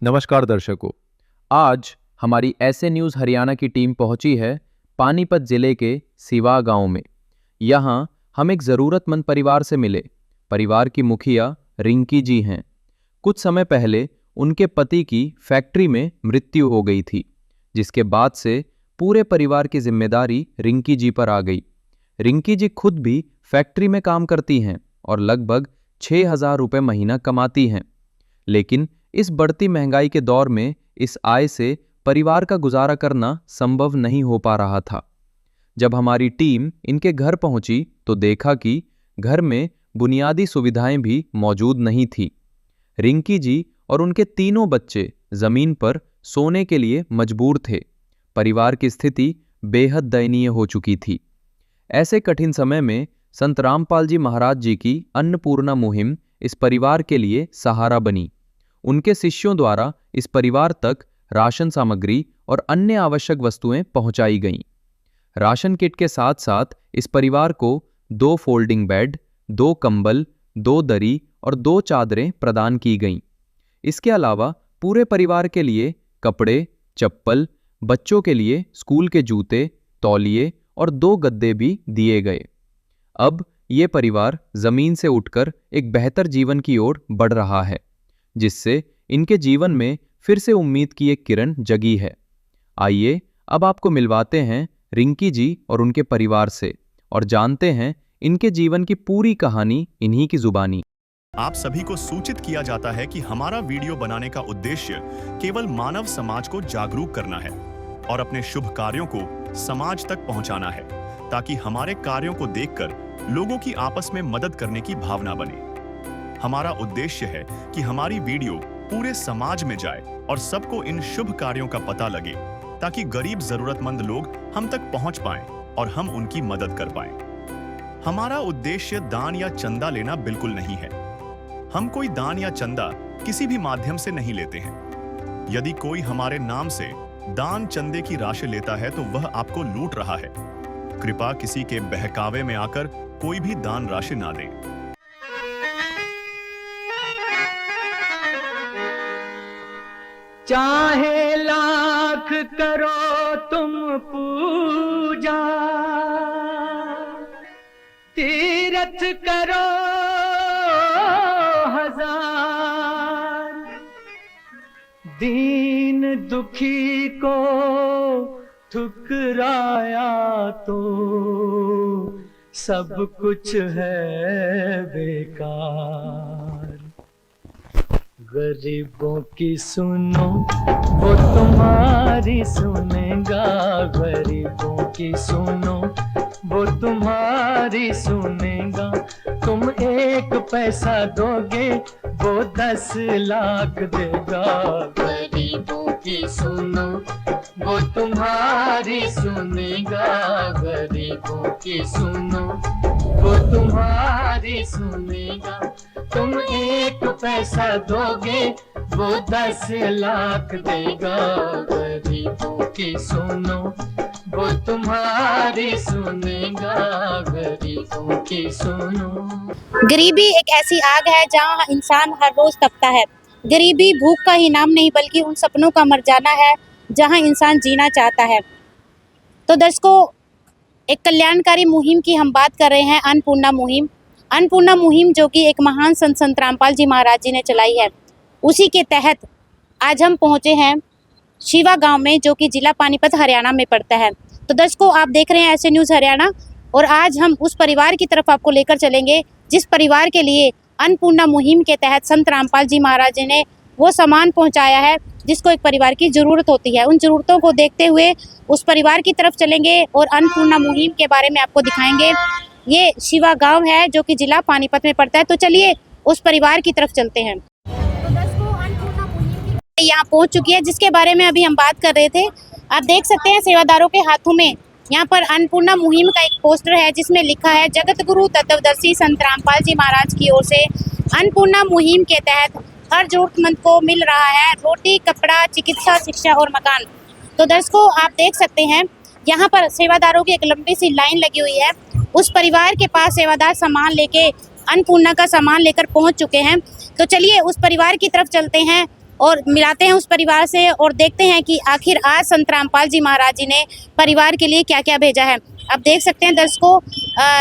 नमस्कार दर्शकों। आज हमारी ऐसे न्यूज़ हरियाणा की टीम पहुंची है पानीपत जिले के सिवा गांव में। यहां हम एक ज़रूरतमंद परिवार से मिले। परिवार की मुखिया रिंकी जी हैं। कुछ समय पहले उनके पति की फैक्ट्री में मृत्यु हो गई थी, जिसके बाद से पूरे परिवार की जिम्मेदारी रिंकी जी पर आ गई। रिंकी जी खुद भी फैक्ट्री में काम करती हैं और लगभग 6,000 रुपये महीना कमाती हैं। लेकिन इस बढ़ती महंगाई के दौर में इस आय से परिवार का गुजारा करना संभव नहीं हो पा रहा था। जब हमारी टीम इनके घर पहुंची तो देखा कि घर में बुनियादी सुविधाएं भी मौजूद नहीं थी। रिंकी जी और उनके तीनों बच्चे जमीन पर सोने के लिए मजबूर थे। परिवार की स्थिति बेहद दयनीय हो चुकी थी। ऐसे कठिन समय में संत रामपाल जी महाराज जी की अन्नपूर्णा मुहिम इस परिवार के लिए सहारा बनी। उनके शिष्यों द्वारा इस परिवार तक राशन सामग्री और अन्य आवश्यक वस्तुएं पहुंचाई गईं। राशन किट के साथ साथ इस परिवार को 2 फोल्डिंग बेड, 2 कंबल, 2 दरी और 2 चादरें प्रदान की गईं। इसके अलावा पूरे परिवार के लिए कपड़े, चप्पल, बच्चों के लिए स्कूल के जूते, तौलिए और 2 गद्दे भी दिए गए। अब ये परिवार जमीन से उठकर एक बेहतर जीवन की ओर बढ़ रहा है, जिससे इनके जीवन में फिर से उम्मीद की एक किरण जगी है। आइए अब आपको मिलवाते हैं रिंकी जी और उनके परिवार से और जानते हैं इनके जीवन की पूरी कहानी इन्हीं की जुबानी। आप सभी को सूचित किया जाता है कि हमारा वीडियो बनाने का उद्देश्य केवल मानव समाज को जागरूक करना है और अपने शुभ कार्यों को समाज तक पहुंचाना है, ताकि हमारे कार्यों को देखकर लोगों की आपस में मदद करने की भावना बने। हमारा उद्देश्य है कि हमारी वीडियो पूरे समाज में जाए और सबको इन शुभ कार्यों का पता लगे, ताकि गरीब जरूरतमंद लोग हम तक पहुंच पाएं और हम उनकी मदद कर पाएं। हमारा उद्देश्य दान या चंदा लेना बिल्कुल नहीं है। हम कोई दान या चंदा किसी भी माध्यम से नहीं लेते हैं। यदि कोई हमारे नाम से दान चंदे की राशि लेता है तो वह आपको लूट रहा है। कृपया किसी के बहकावे में आकर कोई भी दान राशि ना दें। चाहे लाख करो तुम पूजा, तीर्थ करो हजार, दीन दुखी को ठुकराया तो सब कुछ है बेकार। गरीबों की सुनो वो तुम्हारी सुनेगा, गरीबों की सुनो वो तुम्हारी सुनेगा। तुम 1 पैसा दोगे वो 10 लाख देगा। गरीबों की सुनो वो तुम्हारी सुनेगा, गरीबों की सुनो वो तुम्हारी सुनेगा। तुम 1 पैसा दोगे वो 10 लाख देगा। गरीबों की सुनो वो तुम्हारी सुनेगा, गरीबों की सुनो। गरीबी एक ऐसी आग है जहाँ इंसान हर रोज तपता है। गरीबी भूख का ही नाम नहीं बल्कि उन सपनों का मर जाना है जहाँ इंसान जीना चाहता है। तो दर्शकों, एक कल्याणकारी मुहिम की हम बात कर रहे हैं, अन्नपूर्णा मुहिम। अन्नपूर्णा मुहिम जो कि एक महान संत रामपाल जी महाराज जी ने चलाई है, उसी के तहत आज हम पहुँचे हैं सिवा गांव में, जो कि जिला पानीपत हरियाणा में पड़ता है। तो दर्शकों, आप देख रहे हैं ऐसे न्यूज़ हरियाणा और आज हम उस परिवार की तरफ आपको लेकर चलेंगे जिस परिवार के लिए अन्नपूर्णा मुहिम के तहत संत रामपाल जी महाराज जी ने वो सामान पहुंचाया है जिसको एक परिवार की ज़रूरत होती है। उन ज़रूरतों को देखते हुए उस परिवार की तरफ चलेंगे और अन्नपूर्णा मुहिम के बारे में आपको दिखाएंगे। ये सिवा गाँव है जो कि जिला पानीपत में पड़ता है। तो चलिए उस परिवार की तरफ चलते हैं। यहाँ पहुंच चुकी है जिसके बारे में अभी हम बात कर रहे थे। आप देख सकते हैं सेवादारों के हाथों में यहाँ पर अन्नपूर्णा मुहिम का एक पोस्टर है जिसमें लिखा है जगत गुरु तत्वदर्शी संत रामपाल जी महाराज की ओर से अन्नपूर्णा मुहिम के तहत हर जरूरतमंद को मिल रहा है रोटी, कपड़ा, चिकित्सा, शिक्षा और मकान। तो दर्शकों, आप देख सकते हैं यहाँ पर सेवादारों की एक लंबी सी लाइन लगी हुई है। उस परिवार के पास सेवादार सामान लेके अन्नपूर्णा का सामान लेकर पहुँच चुके हैं। तो चलिए उस परिवार की तरफ चलते हैं और मिलाते हैं उस परिवार से और देखते हैं कि आखिर आज संत रामपाल जी महाराज जी ने परिवार के लिए क्या क्या भेजा है। आप देख सकते हैं दर्शकों,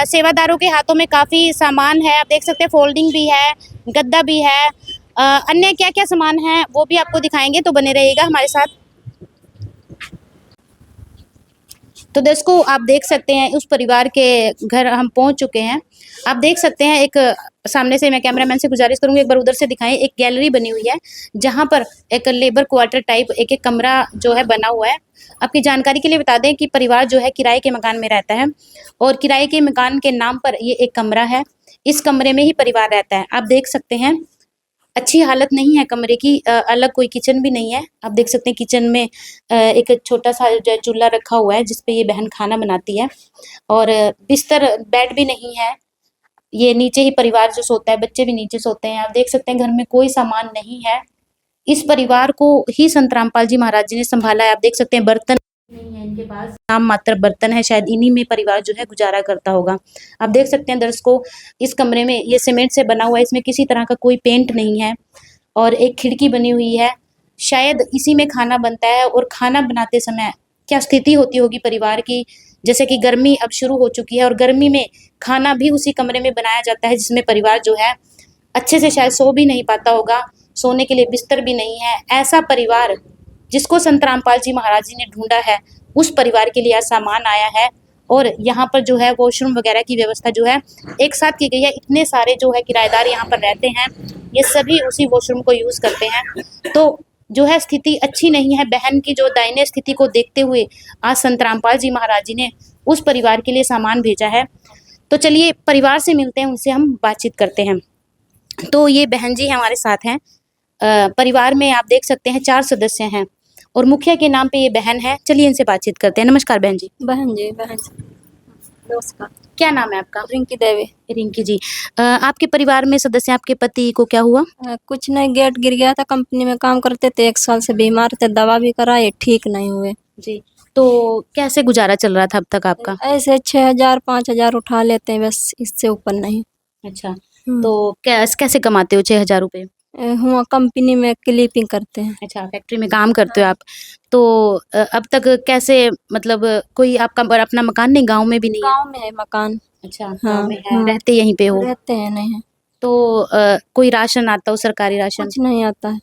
सेवादारों के हाथों में काफ़ी सामान है। आप देख सकते हैं फोल्डिंग भी है, गद्दा भी है, अन्य क्या क्या सामान है वो भी आपको दिखाएंगे, तो बने रहिएगा हमारे साथ। तो दर्शकों आप देख सकते हैं उस परिवार के घर हम पहुंच चुके हैं। आप देख सकते हैं एक सामने से, मैं कैमरामैन से गुजारिश करूंगी एक बार उधर से दिखाएं, एक गैलरी बनी हुई है जहां पर एक लेबर क्वार्टर टाइप एक एक कमरा जो है बना हुआ है। आपकी जानकारी के लिए बता दें कि परिवार जो है किराए के मकान में रहता है और किराए के मकान के नाम पर ये एक कमरा है। इस कमरे में ही परिवार रहता है। आप देख सकते हैं अच्छी हालत नहीं है कमरे की, अलग कोई किचन भी नहीं है। आप देख सकते हैं किचन में एक छोटा सा जो है चूल्हा रखा हुआ है जिसपे ये बहन खाना बनाती है और बिस्तर बेड भी नहीं है। ये नीचे ही परिवार जो सोता है, बच्चे भी नीचे सोते हैं। आप देख सकते हैं घर में कोई सामान नहीं है। इस परिवार को ही संत रामपाल जी महाराज जी ने संभाला है। आप देख सकते हैं बर्तन नहीं है इनके पास, नाम मात्र बर्तन है, शायद इन्हीं में परिवार जो है गुजारा करता होगा। आप देख सकते हैं दर्शकों, इस कमरे में ये सीमेंट से बना हुआ है, इसमें किसी तरह का कोई पेंट नहीं है और एक खिड़की बनी हुई है, शायद इसी में खाना बनता है। और खाना बनाते समय क्या स्थिति होती होगी परिवार की, जैसे कि गर्मी अब शुरू हो चुकी है और गर्मी में खाना भी उसी कमरे में बनाया जाता है जिसमें परिवार जो है अच्छे से शायद सो भी नहीं पाता होगा, सोने के लिए बिस्तर भी नहीं है। ऐसा परिवार जिसको संत रामपाल जी महाराज जी ने ढूंढा है, उस परिवार के लिए आज सामान आया है और यहाँ पर जो है वॉशरूम वगैरह की व्यवस्था जो है एक साथ की गई है। इतने सारे जो है किराएदार यहाँ पर रहते हैं, ये सभी उसी वॉशरूम को यूज़ करते हैं। तो जो है स्थिति अच्छी नहीं है। बहन की जो दयनीय स्थिति को देखते हुए आज संत रामपाल जी महाराज जी ने उस परिवार के लिए सामान भेजा है। तो चलिए परिवार से मिलते हैं, उनसे हम बातचीत करते हैं। तो ये बहन जी हमारे साथ हैं। परिवार में आप देख सकते हैं 4 सदस्य हैं और मुखिया के नाम पे ये बहन है। चलिए इनसे बातचीत करते हैं। नमस्कार बहन जी। बहन जी नमस्कार। क्या नाम है आपका? रिंकी देवी। रिंकी जी, आपके परिवार में सदस्य, आपके पति को क्या हुआ? कुछ नहीं, गेट गिर गया था। कंपनी में काम करते थे, 1 साल से बीमार थे, दवा भी कराए, ठीक नहीं हुए जी। तो कैसे गुजारा चल रहा था अब तक आपका? ऐसे 6,000 5,000 उठा लेते हैं, बस इससे ऊपर नहीं। अच्छा, तो कैसे कमाते हो 6,000 रुपये? हुआ कंपनी में क्लिपिंग करते हैं। अच्छा, फैक्ट्री में काम करते हो आप। तो अब तक कैसे, मतलब कोई आपका अपना मकान नहीं, गांव में भी नहीं है? गांव में है मकान। अच्छा, हाँ, गांव में है। हाँ। रहते यहीं पे हो? रहते हैं नहीं है। तो कोई राशन आता हो, सरकारी राशन? कुछ नहीं आता है।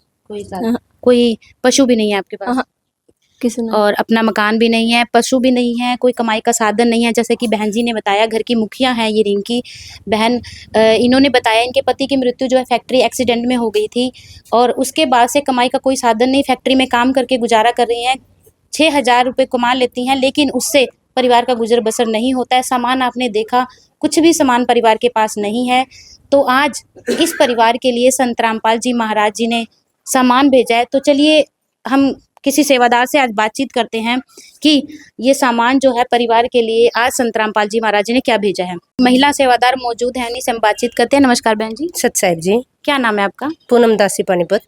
कोई पशु भी नहीं है आपके पास? किसी ने और अपना मकान भी नहीं है, पशु भी नहीं है, कोई कमाई का साधन नहीं है। जैसे कि बहन जी ने बताया, घर की मुखिया हैं ये रिंकी बहन, इन्होंने बताया इनके पति की मृत्यु जो है फैक्ट्री एक्सीडेंट में हो गई थी और उसके बाद से कमाई का कोई साधन नहीं, फैक्ट्री में काम करके गुजारा कर रही हैं। 6,000 रुपये कमा लेती हैं, लेकिन उससे परिवार का गुजर बसर नहीं होता है। सामान आपने देखा, कुछ भी सामान परिवार के पास नहीं है। तो आज इस परिवार के लिए संत रामपाल जी महाराज जी ने सामान भेजा है। तो चलिए हम किसी सेवादार से आज बातचीत करते हैं कि ये सामान जो है परिवार के लिए आज संत रामपाल जी महाराज जी ने क्या भेजा है। महिला सेवादार मौजूद है, उन्हीं से हम बातचीत करते हैं। नमस्कार बहन जी। सत साहिब जी। क्या नाम है आपका? पूनम दासी पानीपत।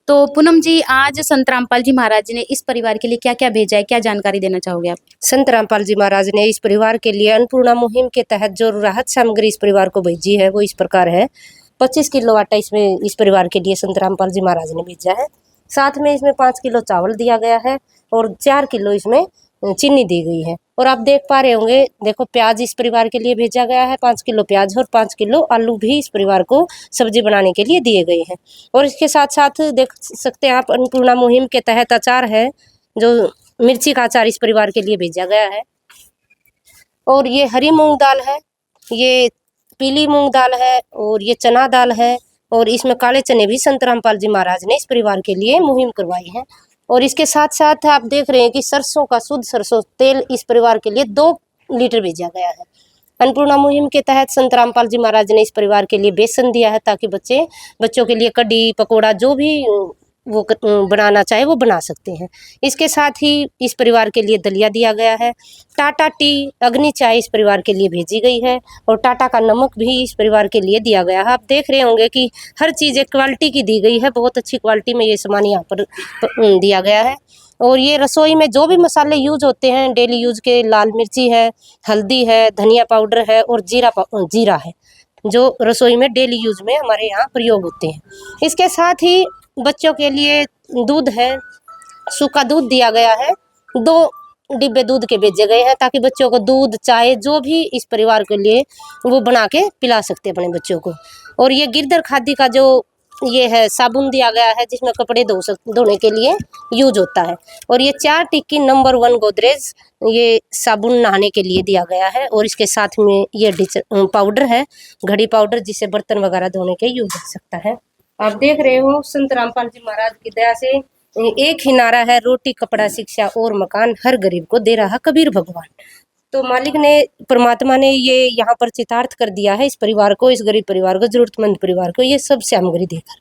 तो पूनम जी, आज संत रामपाल जी महाराज जी ने इस परिवार के लिए क्या क्या भेजा है, क्या जानकारी देना चाहोगे आप? संत रामपाल जी महाराज ने इस परिवार के लिए अन्नपूर्णा मुहिम के तहत जो राहत सामग्री इस परिवार को भेजी है वो इस प्रकार है। 25 किलो आटा इसमें इस परिवार के लिए संत रामपाल जी महाराज ने भेजा है। साथ में इसमें 5 किलो चावल दिया गया है और 4 किलो इसमें चीनी दी गई है। और आप देख पा रहे होंगे, देखो प्याज इस परिवार के लिए भेजा गया है, 5 किलो प्याज और 5 किलो आलू भी इस परिवार को सब्जी बनाने के लिए दिए गए हैं। और इसके साथ साथ देख सकते हैं आप, अन्नपूर्णा मुहिम के तहत अचार है, जो मिर्ची का अचार इस परिवार के लिए भेजा गया है। और ये हरी मूंग दाल है, ये पीली मूंग दाल है और ये चना दाल है और इसमें काले चने भी संत रामपाल जी महाराज ने इस परिवार के लिए मुहिम करवाई है। और इसके साथ साथ आप देख रहे हैं कि सरसों का शुद्ध सरसों तेल इस परिवार के लिए 2 लीटर भेजा गया है। अन्नपूर्णा मुहिम के तहत संत रामपाल जी महाराज ने इस परिवार के लिए बेसन दिया है ताकि बच्चों के लिए कढ़ी पकौड़ा जो भी वो बनाना चाहे वो बना सकते हैं। इसके साथ ही इस परिवार के लिए दलिया दिया गया है। टाटा टी अग्नि चाय इस परिवार के लिए भेजी गई है और टाटा का नमक भी इस परिवार के लिए दिया गया है। आप देख रहे होंगे कि हर चीज़ एक क्वालिटी की दी गई है, बहुत अच्छी क्वालिटी में ये सामान यहाँ पर दिया गया है। और ये रसोई में जो भी मसाले यूज होते हैं डेली यूज के, लाल मिर्ची है, हल्दी है, धनिया पाउडर है और जीरा है, जो रसोई में डेली यूज में हमारे यहाँ प्रयोग होते हैं। इसके साथ ही बच्चों के लिए दूध है, सूखा दूध दिया गया है। 2 डिब्बे दूध के भेजे गए हैं ताकि बच्चों को दूध चाय जो भी इस परिवार के लिए वो बना के पिला सकते हैं अपने बच्चों को। और ये गिरधर खादी का जो ये है साबुन दिया गया है जिसमें कपड़े धोने के लिए यूज होता है। और ये 4 टिक्की नंबर 1 गोदरेज ये साबुन नहाने के लिए दिया गया है। और इसके साथ में ये पाउडर है, घड़ी पाउडर, जिससे बर्तन वगैरह धोने के यूज हो सकता है। आप देख रहे हो संत रामपाल जी महाराज की दया से एक ही नारा है, रोटी कपड़ा शिक्षा और मकान हर गरीब को दे रहा कबीर भगवान। तो मालिक ने, परमात्मा ने ये यहाँ पर चितार्थ कर दिया है इस परिवार को, इस गरीब परिवार को, जरूरतमंद परिवार को ये सब सामग्री देकर।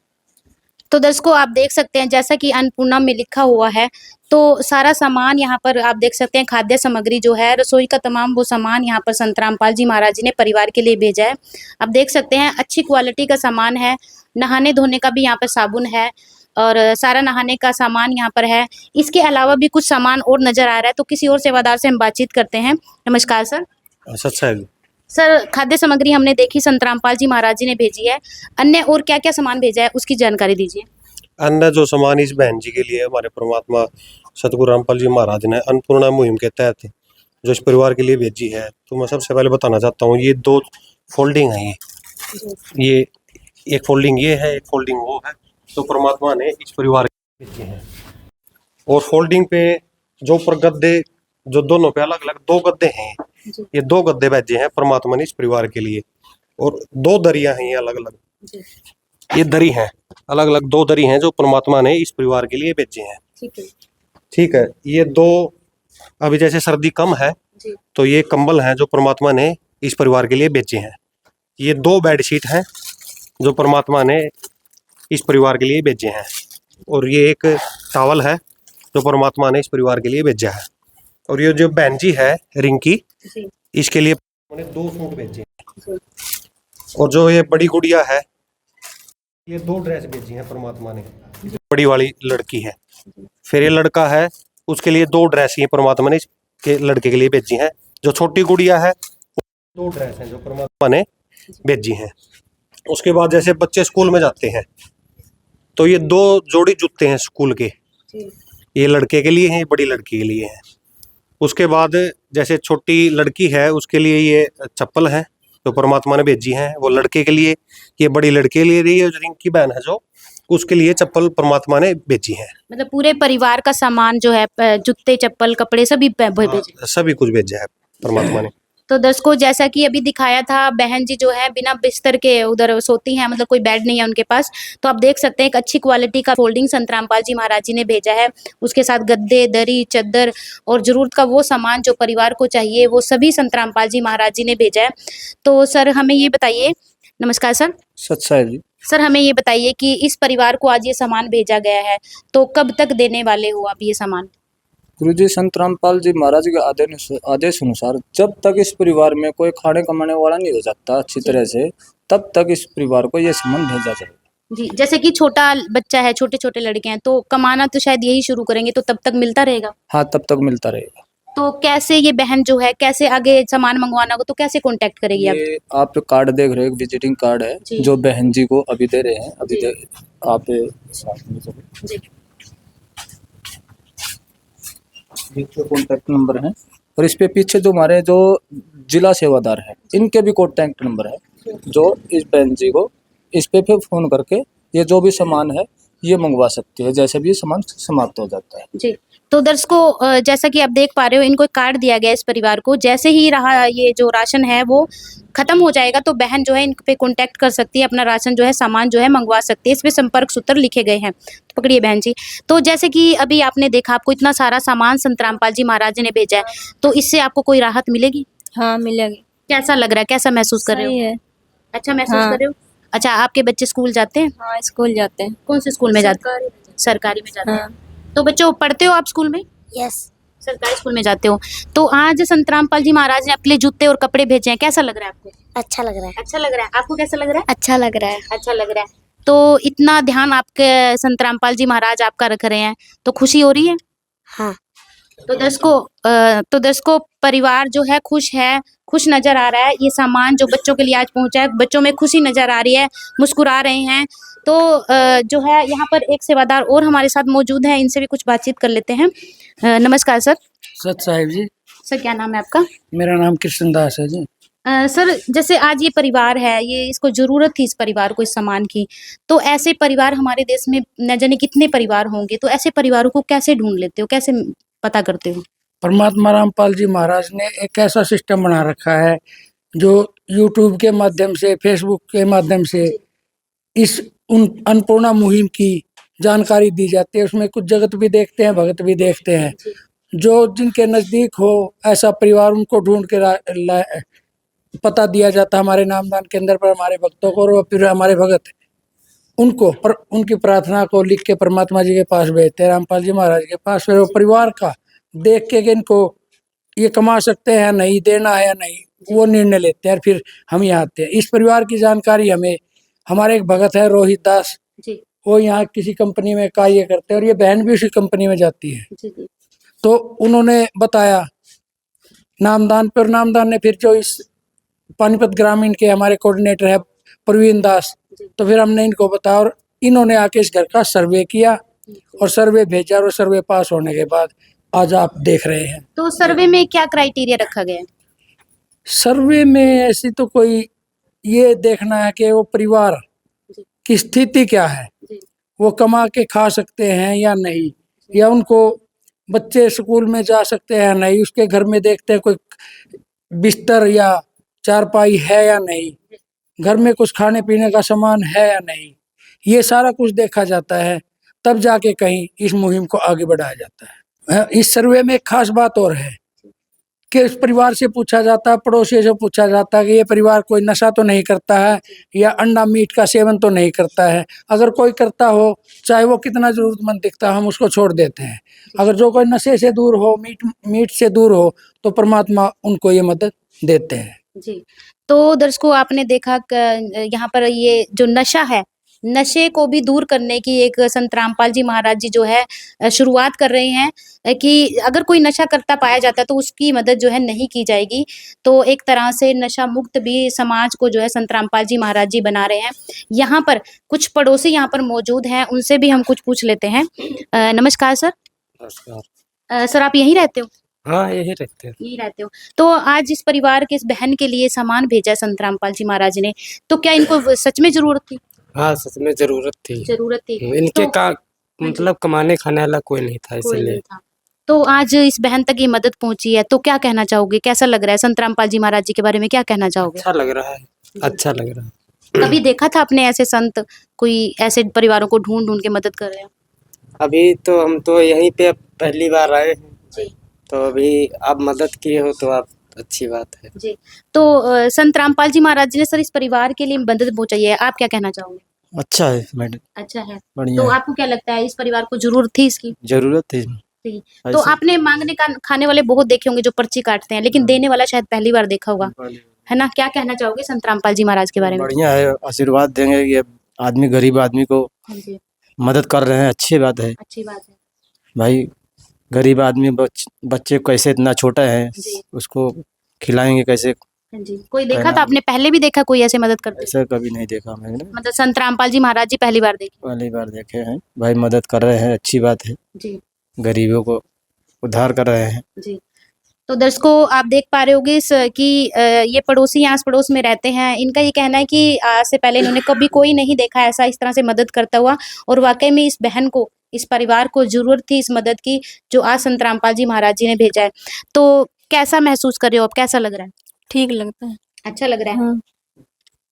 तो दर्शकों आप देख सकते हैं जैसा कि अन्नपूर्णा में लिखा हुआ है, तो सारा सामान यहाँ पर आप देख सकते हैं, खाद्य सामग्री जो है, रसोई का तमाम वो सामान यहाँ पर संत रामपाल जी महाराज जी ने परिवार के लिए भेजा है। आप देख सकते हैं अच्छी क्वालिटी का सामान है, नहाने धोने का भी यहाँ पर साबुन है और सारा नहाने का सामान यहाँ पर है। इसके अलावा भी कुछ सामान और नजर आ रहा है, तो किसी और सेवादार से हम बातचीत करते हैं। नमस्कार सर। अच्छा है। सर, खाद्य सामग्री हमने देखी संत रामपाल जी महाराज जी ने भेजी है, अन्य और क्या क्या सामान भेजा है उसकी जानकारी दीजिए। अन्य जो सामान इस बहन जी के लिए हमारे परमात्मा सतगुरु रामपाल जी महाराज ने अन्नपूर्णा मुहिम के तहत जो इस परिवार के लिए भेजी है, तो मैं सबसे पहले बताना चाहता हूँ ये 2 फोल्डिंग है। ये एक फोल्डिंग ये है, एक फोल्डिंग वो है, तो परमात्मा ने इस परिवार के भेजे हैं। और फोल्डिंग पे जो ऊपर गद्दे, जो दोनों पे अलग अलग 2 गद्दे हैं, ये 2 गद्दे भेजे हैं परमात्मा ने इस परिवार के लिए। और 2 दरिया हैं, ये अलग अलग, ये दरी हैं, अलग अलग 2 दरी हैं जो परमात्मा ने इस परिवार के लिए भेजे हैं। ठीक है। ये 2 अभी जैसे सर्दी कम है तो ये कंबल हैं जो परमात्मा ने इस परिवार के लिए भेजे हैं। ये 2 बेडशीट हैं जो परमात्मा ने इस परिवार के लिए भेजे हैं। और ये एक टॉवल है जो परमात्मा ने इस परिवार के लिए भेजा है। और ये जो बहन जी है रिंकी, इसके लिए मैंने 2 सूट भेजे हैं। और जो ये बड़ी गुड़िया है, ये 2 ड्रेस भेजी हैं परमात्मा ने, बड़ी वाली लड़की है। फिर ये लड़का है, उसके लिए 2 ड्रेस ये परमात्मा ने के लड़के के लिए भेजी हैं। जो छोटी गुड़िया है, 2 ड्रेस हैं जो परमात्मा ने भेजी हैं। उसके बाद जैसे बच्चे स्कूल में जाते हैं तो ये 2 जोड़ी जूते हैं स्कूल के, ये लड़के के लिए हैं, बड़ी लड़की के लिए हैं। उसके बाद जैसे छोटी लड़की है उसके लिए ये चप्पल है जो परमात्मा ने भेजी हैं, वो लड़के के लिए, ये बड़ी लड़के के लिए रही है, रिंकी बहन है जो, उसके लिए चप्पल परमात्मा ने भेजी है। मतलब पूरे परिवार का सामान जो है, जूते चप्पल कपड़े सभी भेजे, सभी कुछ भेजा है परमात्मा ने। तो दर्शकों जैसा कि अभी दिखाया था, बहन जी जो है बिना बिस्तर के उधर सोती हैं, मतलब कोई बेड नहीं है उनके पास। तो आप देख सकते हैं एक अच्छी क्वालिटी का फोल्डिंग संत रामपाल जी महाराज जी ने भेजा है, उसके साथ गद्दे, दरी, चद्दर और जरूरत का वो सामान जो परिवार को चाहिए वो सभी संत रामपाल जी महाराज जी ने भेजा है। तो सर हमें ये बताइए, नमस्कार सर। सच्चाई जी। सर हमें ये बताइए कि इस परिवार को आज ये सामान भेजा गया है, तो कब तक देने वाले हो आप ये सामान? गुरुजी संत रामपाल जी महाराज के आदेश अनुसार जब तक इस परिवार में कोई खाने कमाने वाला नहीं हो जाता अच्छी तरह से, तब तक इस परिवार को ये सामान भेजा जाएगा। जी, जैसे कि छोटा बच्चा है, छोटे छोटे लड़के हैं, तो कमाना तो शायद यही शुरू करेंगे, तो तब तक मिलता रहेगा? हाँ, तब तक मिलता रहेगा। तो कैसे ये बहन जो है, कैसे आगे सामान मंगवाना हो तो कैसे कांटेक्ट करेगी? ये आप कार्ड देख रहे हो, एक विजिटिंग कार्ड है जो बहन जी को अभी दे रहे हैं, अभी आप साथ में चलो। कॉन्टैक्ट नंबर है और इस पे पीछे जो हमारे जो जिला सेवादार है इनके भी कॉन्टैक्ट नंबर है, जो इस बहन जी को इस पे फोन करके ये जो भी सामान है ये मंगवा सकते हैं, जैसे भी सामान समाप्त हो जाता है। जी, तो दर्शकों जैसा कि आप देख पा रहे हो, इनको एक कार्ड दिया गया है इस परिवार को। जैसे ही रहा ये जो राशन है वो खत्म हो जाएगा तो बहन जो है इन पे कांटेक्ट कर सकती है, अपना राशन जो है, सामान जो है मंगवा सकती है। इस पे संपर्क सूत्र लिखे गए हैं, तो पकड़िए बहन जी। तो जैसे कि अभी आपने देखा, आपको इतना सारा सामान संत रामपाल जी महाराज जी ने भेजा है, तो इससे आपको कोई राहत मिलेगी? हाँ मिलेगी। कैसा लग रहा है, कैसा महसूस कर रहे हो? अच्छा महसूस कर रहे हो? अच्छा, आपके बच्चे स्कूल जाते हैं? हाँ स्कूल जाते हैं। कौन से स्कूल में जाते हैं? सरकारी में जाते हैं। हाँ। तो बच्चों पढ़ते हो आप स्कूल में? यस, सरकारी स्कूल में जाते हो। तो आज संत रामपाल जी महाराज ने आपके लिए जूते और कपड़े भेजे हैं, कैसा लग रहा है आपको? अच्छा लग रहा है। अच्छा लग रहा है। आपको कैसा लग रहा है? अच्छा लग रहा है। अच्छा लग रहा है। तो इतना ध्यान आपके संत रामपाल जी महाराज आपका रख रहे हैं, तो खुशी हो रही है? हाँ। तो दर्शकों परिवार जो है खुश नजर आ रहा है। ये सामान जो बच्चों के लिए आज पहुंचा है, बच्चों में खुशी नजर आ रही है, मुस्कुरा रहे हैं। तो जो है यहाँ पर एक सेवादार और हमारे साथ मौजूद है, इनसे भी कुछ बातचीत कर लेते हैं। नमस्कार सर। सत साहिब जी। सर क्या नाम है आपका? मेरा नाम कृष्णदास है जी। सर जैसे आज ये परिवार है, ये इसको जरूरत थी इस परिवार को इस सामान की, तो ऐसे परिवार हमारे देश में न जाने कितने परिवार होंगे, तो ऐसे परिवारों को कैसे ढूंढ लेते हो, कैसे पता करते हो? परमात्मा रामपाल जी महाराज ने एक ऐसा सिस्टम बना रखा है जो यूट्यूब के माध्यम से, फेसबुक के माध्यम से इस अन्नपूर्णा मुहिम की जानकारी दी जाती है। उसमें कुछ जगत भी देखते हैं, भगत भी देखते हैं। जो जिनके नज़दीक हो ऐसा परिवार, उनको ढूंढ के पता दिया जाता है हमारे नामदान केंद्र पर हमारे भक्तों को, और फिर हमारे भगत उनको उनकी प्रार्थना को लिख के परमात्मा जी के पास भेजते हैं, रामपाल जी महाराज के पास। फिर वो परिवार का देख के कि इनको ये कमा सकते हैं नहीं, देना है या नहीं, वो निर्णय लेते हैं। फिर हम यहाँ आते हैं। इस परिवार की जानकारी हमें हमारे एक भगत है रोहित दास जी। वो यहाँ किसी कंपनी में कार्य करते हैं और ये बहन भी उसी कंपनी में जाती है जी। तो उन्होंने बताया नामदान पर। नामदान ने फिर जो इस पानीपत ग्रामीण के हमारे कोऑर्डिनेटर है प्रवीण दास, तो फिर हमने इनको बताया और इन्होंने आके इस घर का सर्वे किया और सर्वे भेजा, और सर्वे पास होने के बाद आज आप देख रहे हैं। तो सर्वे में क्या क्राइटेरिया रखा गया है? सर्वे में ऐसी तो कोई ये देखना है कि वो परिवार की स्थिति क्या है, वो कमा के खा सकते हैं या नहीं, या उनको बच्चे स्कूल में जा सकते हैं या नहीं, उसके घर में देखते हैं कोई बिस्तर या चारपाई है या नहीं, घर में कुछ खाने पीने का सामान है या नहीं, ये सारा कुछ देखा जाता है। तब जाके कहीं इस मुहिम को आगे बढ़ाया जाता है। इस सर्वे में एक खास बात और है कि इस परिवार से पूछा जाता है, पड़ोसियों से पूछा जाता है कि ये परिवार कोई नशा तो नहीं करता है या अंडा मीट का सेवन तो नहीं करता है। अगर कोई करता हो, चाहे वो कितना जरूरतमंद दिखता, हम उसको छोड़ देते हैं। अगर जो कोई नशे से दूर हो, मीट से दूर हो, तो परमात्मा उनको ये मदद देते हैं जी। तो दर्शकों आपने देखा यहाँ पर ये जो नशा है, नशे को भी दूर करने की एक संत रामपाल जी महाराज जी जो है शुरुआत कर रहे हैं कि अगर कोई नशा करता पाया जाता है तो उसकी मदद जो है नहीं की जाएगी। तो एक तरह से नशा मुक्त भी समाज को जो है संत रामपाल जी महाराज जी बना रहे हैं। यहाँ पर कुछ पड़ोसी यहाँ पर मौजूद हैं, उनसे भी हम कुछ पूछ लेते हैं। नमस्कार सर। नमस्कार। सर आप यहीं रहते हो? हाँ यही रहते हैं। यही रहते हो। तो आज इस परिवार के इस बहन के लिए सामान भेजा है संत रामपाल जी महाराज ने, तो क्या इनको सच में जरूरत थी? हाँ सच में जरूरत थी। इनके तो का मतलब कमाने खाने वाला कोई नहीं था, कोई इसलिए नहीं था। तो आज इस बहन तक ये मदद पहुंची है, तो क्या कहना चाहोगे, कैसा लग रहा है? संत रामपाल जी महाराज जी के बारे में क्या कहना चाहोगे? अच्छा लग रहा है, अच्छा लग रहा है। कभी देखा था आपने ऐसे संत कोई ऐसे परिवारों को ढूंढ ढूंढ के मदद कर रहे हैं? अभी तो हम तो यहीं पे पहली बार आए हैं, जी। तो अभी आप मदद किए हो तो आप अच्छी बात है जी। तो संत रामपाल जी महाराज जी ने सर इस परिवार के लिए मदद पहुंचाई है, आप क्या कहना चाहोगे? अच्छा है मैडम। अच्छा है। बढ़िया तो है। आपको क्या लगता है इस परिवार को जरूरत थी इसकी? जरूरत थी। थी। तो आपने मांगने का खाने वाले बहुत देखे होंगे जो पर्ची काटते हैं, लेकिन देने वाला शायद पहली बार देखा होगा, है ना? क्या कहना चाहोगे संत रामपाल जी महाराज के बारे में? बढ़िया है, आशीर्वाद देंगे। ये आदमी गरीब आदमी को जी। मदद कर रहे हैं, अच्छी बात है। अच्छी बात है भाई गरीब आदमी बच्चे कैसे इतना छोटा है, जी। उसको खिलाएंगे कैसे? जी। कोई देखा था आपने, पहले भी देखा कोई ऐसे मदद करते? ऐसा कभी नहीं देखा मैंने, मतलब संत रामपाल जी महाराज जी पहली बार देखे? पहली बार देखे हैं। भाई मदद कर रहे हैं, अच्छी बात है। जी। गरीबों को उद्धार कर रहे हैं। जी। तो दर्शकों आप देख पा रहे होगे कि ये पड़ोसी आस पड़ोस में रहते हैं। इनका ये कहना है कि आज से पहले इन्होंने कभी कोई नहीं देखा ऐसा इस तरह से मदद करता हुआ, और वाकई में इस बहन को, इस परिवार को जरूरत थी इस मदद की जो आज संत रामपाल जी महाराज जी ने भेजा है। तो कैसा महसूस कर रहे हो आप, कैसा लग रहा है? ठीक लगता है। अच्छा लग रहा है। हाँ।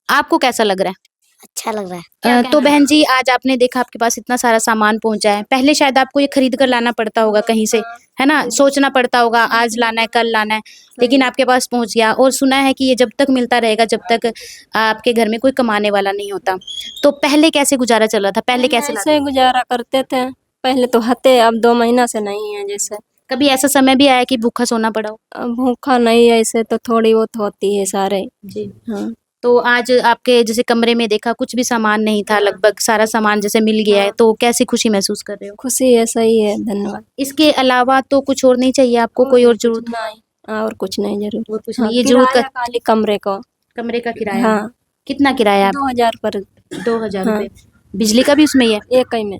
आपको कैसा लग रहा है? अच्छा लग रहा है। तो बहन जी आज आपने देखा आपके पास इतना सारा सामान पहुंचा है, पहले शायद आपको ये खरीद कर लाना पड़ता होगा कहीं से, है ना? सोचना पड़ता होगा आज लाना है कल लाना है, लेकिन आपके पास पहुंच गया। और सुना है कि ये जब तक मिलता रहेगा जब तक आपके घर में कोई कमाने वाला नहीं होता। तो पहले कैसे गुजारा चल रहा था, पहले कैसे ऐसे गुजारा करते थे पहले तो हते, अब 2 महीना से नहीं है। जैसे कभी ऐसा समय भी आया कि भूखा सोना पड़ा हो? भूखा नहीं, ऐसे तो थोड़ी बहुत होती है सारे। जी। हाँ। तो आज आपके जैसे कमरे में देखा कुछ भी सामान नहीं था, लगभग सारा सामान जैसे मिल गया है, तो कैसी खुशी महसूस कर रहे हो? खुशी है, सही है, धन्यवाद। इसके अलावा तो कुछ और नहीं चाहिए आपको, कोई और जरूरत? नहीं, और कुछ नहीं जरूर। और कुछ नहीं, ये जरूरत का खाली कमरे का। कमरे का किराया? हाँ। कितना किराया? 2000 पर। 2000 हाँ। रुपये। बिजली का भी उसमें ही है? एक ही में।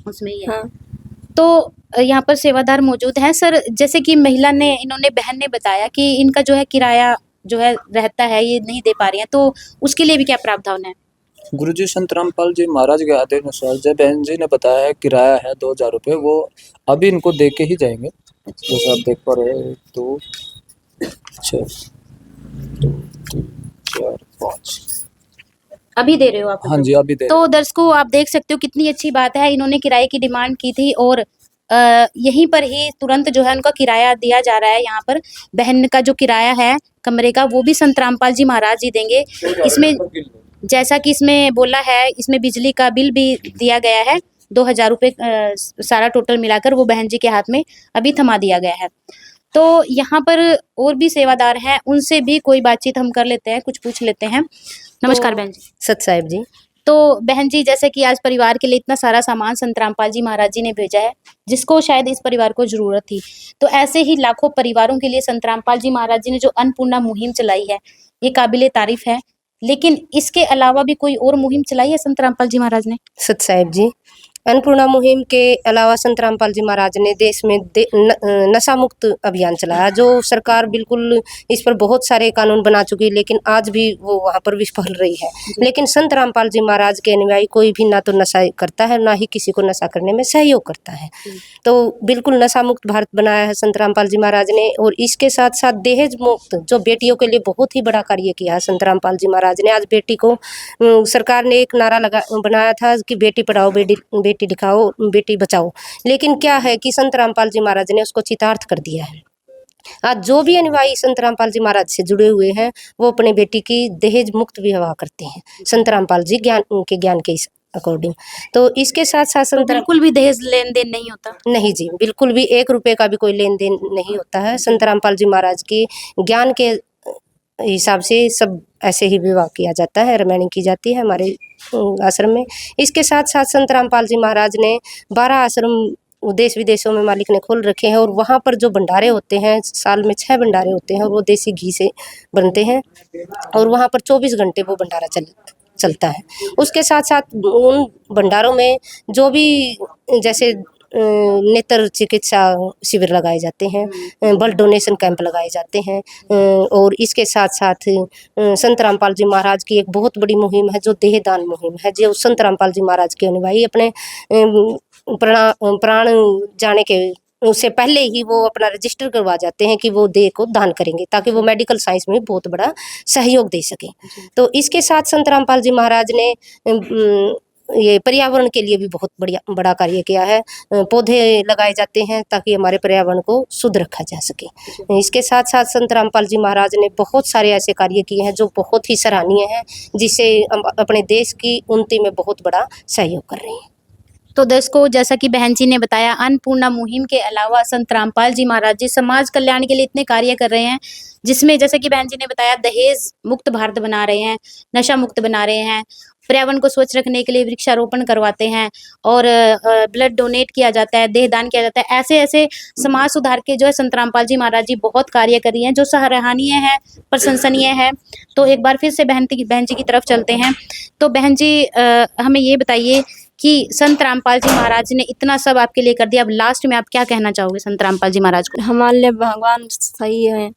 उसमें ही है। हाँ। तो यहाँ पर सेवादार मौजूद हैं। सर, जैसे कि महिला ने, इन्होंने बहन ने बताया कि इनका जो है किराया जो है रहता है, ये नहीं दे पा रही हैं, तो उसके लिए भी क्या प्रावधान है? गुरुजी संत रामपाल जी महाराज के आदेशानुसार जब बहन जी ने बताया है किराया है 2000 रुपये, वो अभी इनको दे के ही जाएंगे। जैसे आप देख पा रहे हैं 2 6 2 3 4 5। अभी दे रहे हो आप? हाँ जी, अभी दे। तो दर्शकों, आप देख सकते हो कितनी अच्छी बात है। इन्होंने किराए की डिमांड की थी और यहीं पर ही तुरंत जो है उनका किराया दिया जा रहा है। यहाँ पर बहन का जो किराया है कमरे का, वो भी संत रामपाल जी महाराज जी देंगे। इसमें जैसा कि इसमें बोला है, इसमें बिजली का बिल भी दिया गया है 2000 रुपये, सारा टोटल मिलाकर वो बहन जी के हाथ में अभी थमा दिया गया है। तो यहाँ पर और भी सेवादार हैं, उनसे भी कोई बातचीत हम कर लेते हैं, कुछ पूछ लेते हैं। नमस्कार बहन जी। सत साहिब जी। तो बहन जी, जैसे कि आज परिवार के लिए इतना सारा सामान संत रामपाल जी महाराज जी ने भेजा है, जिसको शायद इस परिवार को जरूरत थी, तो ऐसे ही लाखों परिवारों के लिए संत रामपाल जी महाराज जी ने जो अन्नपूर्णा मुहिम चलाई है, ये काबिले तारीफ है। लेकिन इसके अलावा भी कोई और मुहिम चलाई है संत रामपाल जी महाराज ने? सत साहिब जी, अन्नपूर्णा मुहिम के अलावा संत रामपाल जी महाराज ने देश में नशा मुक्त अभियान चलाया, जो सरकार बिल्कुल इस पर बहुत सारे कानून बना चुकी, लेकिन आज भी वो वहाँ पर विफल रही है। लेकिन संत रामपाल जी महाराज के अनुयायी कोई भी ना तो नशा करता है, ना ही किसी को नशा करने में सहयोग करता है। तो बिल्कुल नशा मुक्त भारत बनाया है संत रामपाल जी महाराज ने। और इसके साथ साथ दहेज मुक्त, जो बेटियों के लिए बहुत ही बड़ा कार्य किया है संत रामपाल जी महाराज ने। आज बेटी को सरकार ने एक नारा बनाया था कि बेटी पढ़ाओ बेटी दिखाओ, बेटी बचाओ। लेकिन क्या है कि संत रामपाल जी महाराज ने उसको चितार्थ कर दिया है। आज जो भी अनुयायी संत रामपाल जी महाराज से जुड़े हुए हैं, वो अपने बेटी की दहेज मुक्त विवाह करते हैं संत रामपाल जी ज्ञान के अकॉर्डिंग। तो इसके साथ साथ तो बिल्कुल भी दहेज लेन देन नहीं होता? नहीं जी, बिल्कुल भी 1 रुपए का भी कोई लेन देन नहीं होता है। संत रामपाल जी महाराज की ज्ञान के हिसाब से सब ऐसे ही विवाह किया जाता है, रमैनी की जाती है हमारे आश्रम में। इसके साथ साथ संत रामपाल जी महाराज ने 12 आश्रम देश विदेशों में मालिक ने खोल रखे हैं, और वहाँ पर जो भंडारे होते हैं, साल में 6 भंडारे होते हैं, और वो देसी घी से बनते हैं, और वहाँ पर 24 घंटे वो भंडारा चलता है। उसके साथ साथ उन भंडारों में जो भी जैसे नेत्र चिकित्सा शिविर लगाए जाते हैं, ब्लड डोनेशन कैंप लगाए जाते हैं, और इसके साथ साथ संत रामपाल जी महाराज की एक बहुत बड़ी मुहिम है जो देहदान मुहिम है, जो संत रामपाल जी महाराज के अनुयायी अपने प्राण जाने के उससे पहले ही वो अपना रजिस्टर करवा जाते हैं कि वो देह को दान करेंगे, ताकि वो मेडिकल साइंस में बहुत बड़ा सहयोग दे सके। तो इसके साथ संत रामपाल जी महाराज ने ये पर्यावरण के लिए भी बहुत बड़ा कार्य किया है। पौधे लगाए जाते हैं ताकि हमारे पर्यावरण को शुद्ध रखा जा सके। इसके साथ साथ संत रामपाल जी महाराज ने बहुत सारे ऐसे कार्य किए हैं जो बहुत ही सराहनीय हैं, जिससे अपने देश की उन्नति में बहुत बड़ा सहयोग कर रहे हैं। तो दर्शकों, जैसा कि बहन जी ने बताया, अन्नपूर्णा मुहिम के अलावा संत रामपाल जी महाराज जी समाज कल्याण के लिए इतने कार्य कर रहे हैं, जिसमें जैसे कि बहन जी ने बताया, दहेज मुक्त भारत बना रहे हैं, नशा मुक्त बना रहे हैं, पर्यावरण को स्वच्छ रखने के लिए वृक्षारोपण करवाते हैं, और ब्लड डोनेट किया जाता है, देहदान किया जाता है। ऐसे ऐसे समाज सुधार के जो है संत रामपाल जी महाराज जी बहुत कार्य कर रही हैं, जो सराहनीय है, प्रशंसनीय है। तो एक बार फिर से बहन जी की तरफ चलते हैं। तो बहन जी, हमें ये बताइए कि संत रामपाल जी महाराज ने इतना सब आपके लिए कर दिया, अब लास्ट में आप क्या कहना चाहोगे संत रामपाल जी महाराज को? हमारे लिए भगवान सही है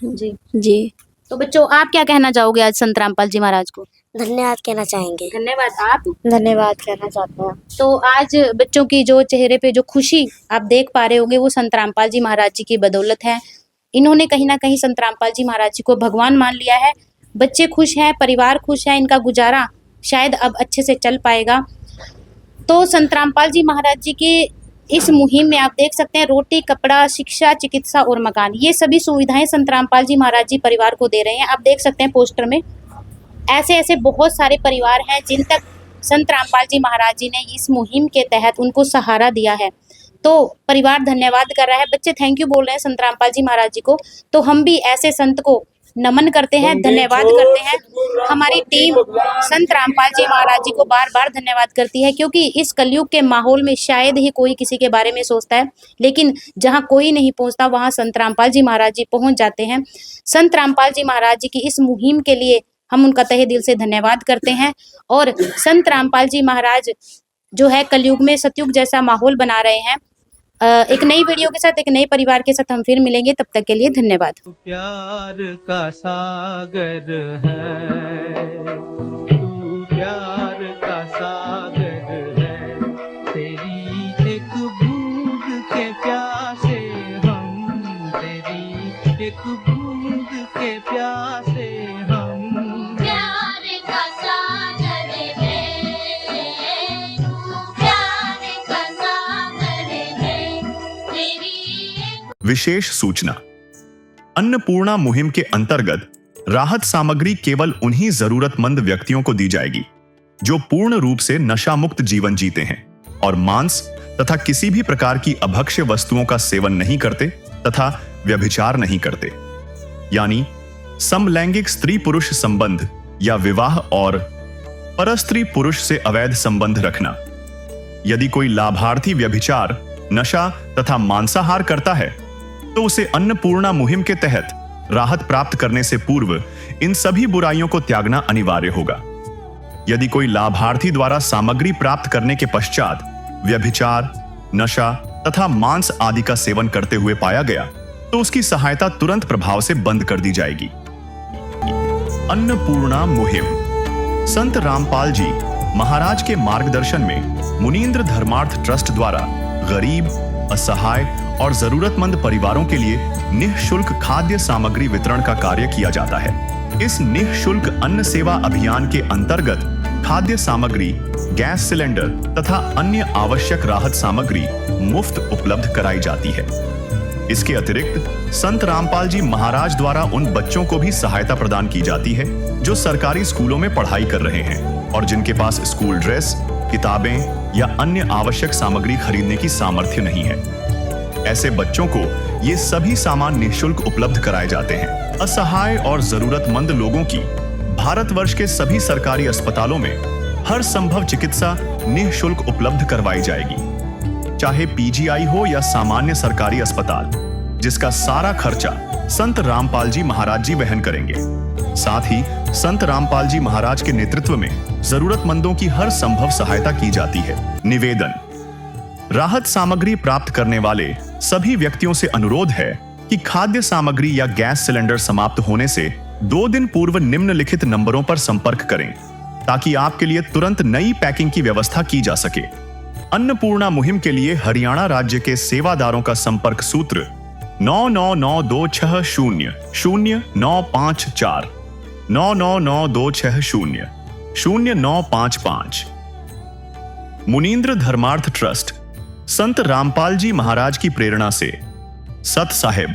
जी जी। तो बच्चों, आप क्या कहना चाहोगे आज संत रामपाल जी महाराज को? धन्यवाद कहना चाहेंगे। धन्यवाद। आप? धन्यवाद कहना चाहते हैं। तो आज बच्चों की जो चेहरे पे जो खुशी आप देख पा रहे होंगे, वो संत रामपाल जी महाराज जी की बदौलत है। इन्होंने कहीं ना कहीं संत रामपाल जी महाराज जी को भगवान मान लिया है। बच्चे खुश हैं, परिवार खुश है, इनका गुजारा शायद अब अच्छे से चल पाएगा। तो संत रामपाल जी महाराज जी की इस मुहिम में आप देख सकते हैं, रोटी, कपड़ा, शिक्षा, चिकित्सा और मकान, ये सभी सुविधाएं संत रामपाल जी महाराज जी परिवार को दे रहे हैं। आप देख सकते हैं पोस्टर में ऐसे ऐसे बहुत सारे परिवार हैं जिन तक संत रामपाल जी महाराज जी ने इस मुहिम के तहत उनको सहारा दिया है। तो परिवार धन्यवाद कर रहा है, बच्चे थैंक यू बोल रहे हैं संत रामपाल जी महाराज जी को। तो हम भी ऐसे संत को नमन करते हैं, धन्यवाद करते हैं। हमारी टीम संत रामपाल जी महाराज जी को बार बार धन्यवाद करती है, क्योंकि इस कलयुग के माहौल में शायद ही कोई किसी के बारे में सोचता है, लेकिन जहां कोई नहीं पहुंचता वहां संत रामपाल जी महाराज जी पहुंच जाते हैं। संत रामपाल जी महाराज जी की इस मुहिम के लिए हम उनका तहे दिल से धन्यवाद करते हैं। और संत रामपाल जी महाराज जो है कलयुग में सतयुग जैसा माहौल बना रहे हैं। एक नई वीडियो के साथ, एक नए परिवार के साथ हम फिर मिलेंगे, तब तक के लिए धन्यवाद। प्यार का सागर है, तू प्यार का सागर है, तेरी एक बूंद के प्यासे हम, तेरी एक बूंद के प्यासे हम। प्यार का सागर है, तू प्यार का सागर है, तेरी। विशेष सूचना। अन्नपूर्णा मुहिम के अंतर्गत राहत सामग्री केवल उन्हीं जरूरतमंद व्यक्तियों को दी जाएगी जो पूर्ण रूप से नशा मुक्त जीवन जीते हैं और मांस तथा किसी भी प्रकार की अभक्ष्य वस्तुओं का सेवन नहीं करते तथा व्यभिचार नहीं करते, यानी समलैंगिक स्त्री पुरुष संबंध या विवाह और परस्त्री पुरुष से अवैध संबंध रखना। यदि कोई लाभार्थी व्यभिचार, नशा तथा मांसाहार करता है तो उसे अन्नपूर्णा मुहिम के तहत राहत प्राप्त करने से पूर्व इन सभी बुराइयों को त्यागना अनिवार्य होगा। यदि कोई लाभार्थी द्वारा सामग्री प्राप्त करने के पश्चात व्यभिचार, नशा तथा मांस आदि का सेवन करते हुए पाया गया तो उसकी सहायता तुरंत प्रभाव से बंद कर दी जाएगी। अन्नपूर्णा मुहिम संत रामपाल जी महाराज के मार्गदर्शन में मुनीन्द्र धर्मार्थ ट्रस्ट द्वारा गरीब, असहाय और जरूरतमंद परिवारों के लिए निःशुल्क खाद्य सामग्री वितरण का कार्य किया जाता है। इस निःशुल्क अन्न सेवा अभियान के अंतर्गत खाद्य सामग्री, गैस सिलेंडर तथा अन्य आवश्यक राहत सामग्री मुफ्त उपलब्ध कराई जाती है। इसके अतिरिक्त संत रामपाल जी महाराज द्वारा उन बच्चों को भी सहायता प्रदान की जाती है जो सरकारी स्कूलों में पढ़ाई कर रहे हैं और जिनके पास स्कूल ड्रेस, किताबें या अन्य आवश्यक सामग्री खरीदने की सामर्थ्य नहीं है। ऐसे बच्चों को ये सभी सामान निःशुल्क उपलब्ध कराए जाते हैं। असहाय और जरूरतमंद लोगों की भारतवर्ष के सभी सरकारी अस्पतालों में हर संभव चिकित्सा निःशुल्क उपलब्ध करवाई जाएगी, चाहे पीजीआई हो या सामान्य सरकारी अस्पताल, जिसका सारा खर्चा संत रामपाल जी महाराज जी वहन करेंगे। साथ ही संत रामपाल जी महाराज के नेतृत्व में जरूरतमंदों की हर संभव सहायता की जाती है। निवेदन। राहत सामग्री प्राप्त करने वाले सभी व्यक्तियों से अनुरोध है कि खाद्य सामग्री या गैस सिलेंडर समाप्त होने से 2 दिन पूर्व निम्नलिखित नंबरों पर संपर्क करें ताकि आपके लिए तुरंत नई पैकिंग की व्यवस्था की जा सके। अन्नपूर्णा मुहिम के लिए हरियाणा राज्य के सेवादारों का संपर्क सूत्र 9992600954 9992600955। मुनीन्द्र धर्मार्थ ट्रस्ट संत रामपाल जी महाराज की प्रेरणा से सत साहिब